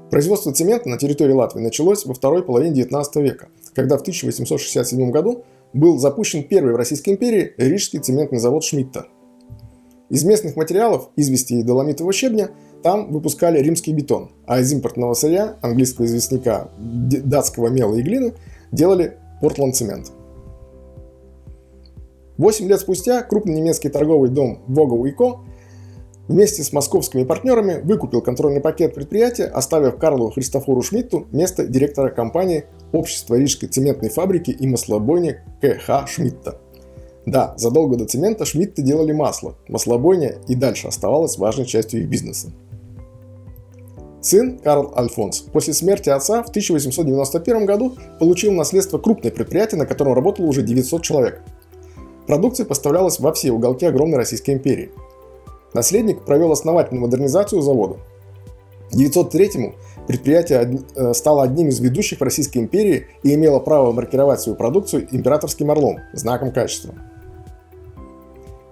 Производство цемента на территории Латвии началось во второй половине 19 века, когда в 1867 году был запущен первый в Российской империи рижский цементный завод Шмидта. Из местных материалов, извести и доломитового щебня, там выпускали римский бетон, а из импортного сырья, английского известняка, датского мела и глины, делали Портланд-цемент. 8 лет спустя крупный немецкий торговый дом Вогел и Ко вместе с московскими партнерами выкупил контрольный пакет предприятия, оставив Карлу Христофору Шмидту место директора компании Общества Рижской цементной фабрики и маслобойни К.Х. Шмидта. Да, задолго до цемента Шмидты делали масло, маслобойня и дальше оставалась важной частью их бизнеса. Сын Карл Альфонс после смерти отца в 1891 году получил в наследство крупное предприятие, на котором работало уже 900 человек. Продукция поставлялась во все уголки огромной Российской империи. Наследник провел основательную модернизацию завода. К 903-му предприятие стало одним из ведущих в Российской империи и имело право маркировать свою продукцию императорским орлом, знаком качества.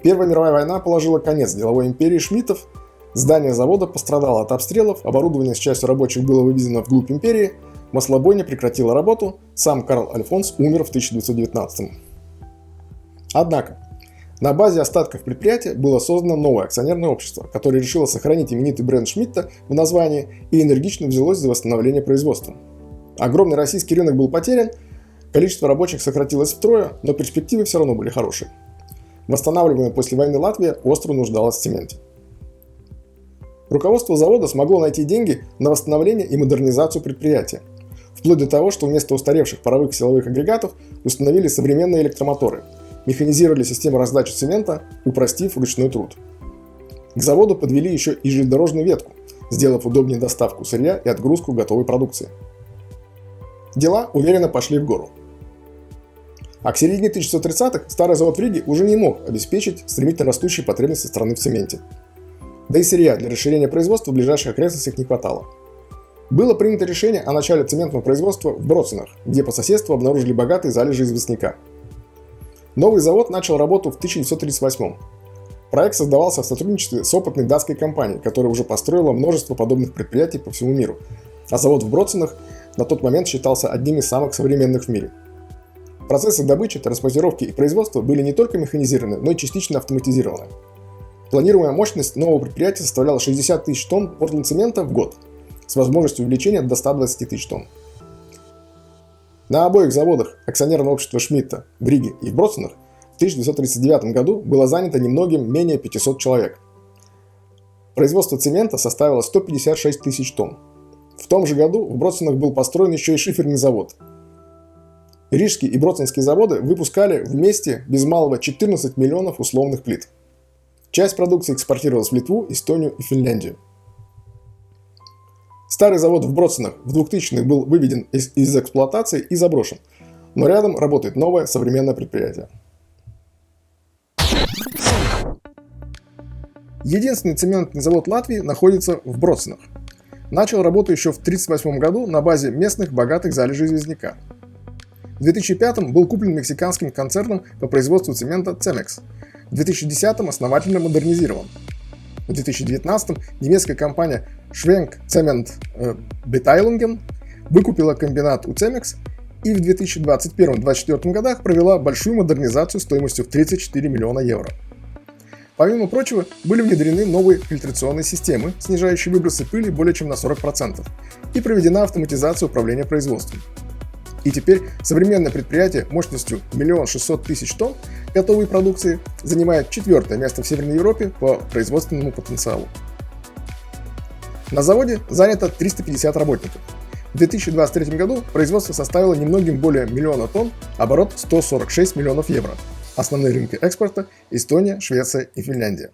Первая мировая война положила конец деловой империи Шмидтов, здание завода пострадало от обстрелов, оборудование с частью рабочих было вывезено вглубь империи, маслобойня прекратила работу, сам Карл Альфонс умер в 1919-м. Однако, на базе остатков предприятия было создано новое акционерное общество, которое решило сохранить именитый бренд Шмидта в названии и энергично взялось за восстановление производства. Огромный российский рынок был потерян, количество рабочих сократилось втрое, но перспективы все равно были хорошие. Восстанавливаемая после войны Латвия остро нуждалась в цементе. Руководство завода смогло найти деньги на восстановление и модернизацию предприятия, вплоть до того, что вместо устаревших паровых силовых агрегатов установили современные электромоторы, механизировали систему раздачи цемента, упростив ручной труд. К заводу подвели еще и железнодорожную ветку, сделав удобнее доставку сырья и отгрузку готовой продукции. Дела уверенно пошли в гору. А к середине 1930-х старый завод в Риге уже не мог обеспечить стремительно растущие потребности страны в цементе. Да и сырья для расширения производства в ближайших окрестностях не хватало. Было принято решение о начале цементного производства в Броценах, где по соседству обнаружили богатые залежи известняка. Новый завод начал работу в 1938-м. Проект создавался в сотрудничестве с опытной датской компанией, которая уже построила множество подобных предприятий по всему миру, а завод в Броценах на тот момент считался одним из самых современных в мире. Процессы добычи, транспортировки и производства были не только механизированы, но и частично автоматизированы. Планируемая мощность нового предприятия составляла 60 тысяч тонн портланд-цемента в год, с возможностью увеличения до 120 тысяч тонн. На обоих заводах акционерного общества Шмидта в Риге и в Броценах в 1939 году было занято немногим менее 500 человек. Производство цемента составило 156 тысяч тонн. В том же году в Броценах был построен еще и шиферный завод. Рижский и Броценский заводы выпускали вместе без малого 14 миллионов условных плит. Часть продукции экспортировалась в Литву, Эстонию и Финляндию. Старый завод в Броценах в 2000-х был выведен из эксплуатации и заброшен, но рядом работает новое современное предприятие. Единственный цементный завод Латвии находится в Броценах. Начал работу еще в 1938 году на базе местных богатых залежей известняка. В 2005 был куплен мексиканским концерном по производству цемента Cemex. В 2010 основательно модернизирован. В 2019 немецкая компания Schwenk Cement Beteiligungen выкупила комбинат у Cemex и в 2021-2024 годах провела большую модернизацию стоимостью в 34 миллиона евро. Помимо прочего, были внедрены новые фильтрационные системы, снижающие выбросы пыли более чем на 40%, и проведена автоматизация управления производством. И теперь современное предприятие мощностью 1 600 000 тонн готовой продукции занимает 4-е место в Северной Европе по производственному потенциалу. На заводе занято 350 работников. В 2023 году производство составило немногим более 1 миллиона тонн, оборот 146 миллионов евро. Основные рынки экспорта – Эстония, Швеция и Финляндия.